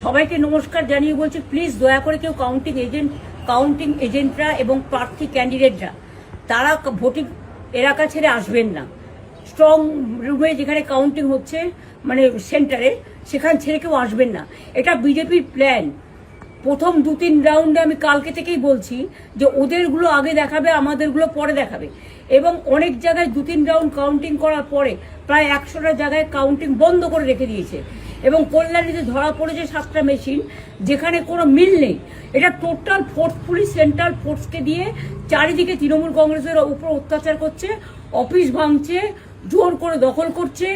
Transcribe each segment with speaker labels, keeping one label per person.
Speaker 1: সবাইকে নমস্কার জানিয়ে বলছি, প্লিজ দয়া করে কেউ কাউন্টিং এজেন্টরা এবং প্রার্থী ক্যান্ডিডেটরা তারা ভোটিং এলাকা ছেড়ে আসবেন না। স্ট্রং রুমে যেখানে কাউন্টিং হচ্ছে, মানে সেন্টারে, সেখান ছেড়ে কেউ আসবেন না। এটা বিজেপির প্ল্যান। প্রথম 2-3 রাউন্ডে আমি কালকে থেকেই বলছি যে ওদেরগুলো আগে দেখাবে, আমাদেরগুলো পরে দেখাবে। এবং অনেক জায়গায় 2-3 রাউন্ড কাউন্টিং করার পরে প্রায় 100টা জায়গায় কাউন্টিং বন্ধ করে রেখে দিয়েছে। এবং কল্যাণীতে ধরা পড়েছে 7টা মেশিন, যেখানে কোনো মিল নেই। এটা টোটাল ফোর্সফুলি সেন্ট্রাল ফোর্সকে দিয়ে চারিদিকে তৃণমূল কংগ্রেসের উপর অত্যাচার করছে, অফিস ভাঙছে, জোর করে দখল করছে।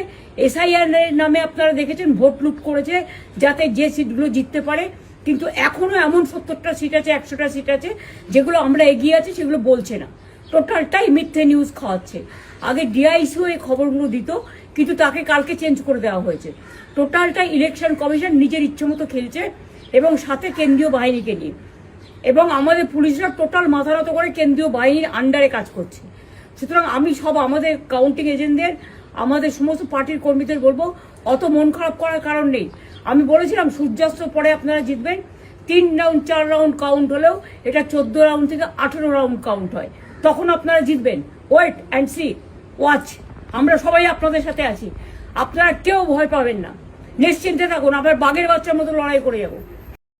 Speaker 1: এসআইআর নামে আপনারা দেখেছেন ভোট লুট করেছে যাতে যে সিটগুলো জিততে পারে। কিন্তু এখনো এমন 70টা সিট আছে, 100টা সিট আছে যেগুলো আমরা এগিয়ে আছি, সেগুলো বলছে না। টোটালটাই মিথ্যে নিউজ খাওয়াচ্ছে। আগে ডিআইসিও এই খবরগুলো দিত, কিন্তু তাকে কালকে চেঞ্জ করে দেওয়া হয়েছে। টোটালটাই ইলেকশন কমিশন নিজের ইচ্ছে মতো খেলছে, এবং সাথে কেন্দ্রীয় বাহিনীকে নিয়ে। এবং আমাদের পুলিশরা টোটাল মাথা নত করে কেন্দ্রীয় বাহিনীর আন্ডারে কাজ করছে। সুতরাং আমি আমাদের কাউন্টিং এজেন্টদের, আমাদের সমস্ত পার্টির কর্মীদের বলবো, অত মন খারাপ করার কারণ নেই। আমি বলেছিলাম সূর্যাস্ত পরে আপনারা জিতবেন। 3 রাউন্ড 4 রাউন্ড কাউন্ট হলেও এটা 14 রাউন্ড থেকে 18 রাউন্ড কাউন্ট হয়, তখন আপনারা জিতবেন। Wait and see, watch. আমরা সবাই আপনাদের সাথে আছি, আপনারা কেউ ভয় পাবেন না, নিশ্চিন্তে থাকুন। আবার বাঘের বাচ্চার মতো লড়াই করে যাবো।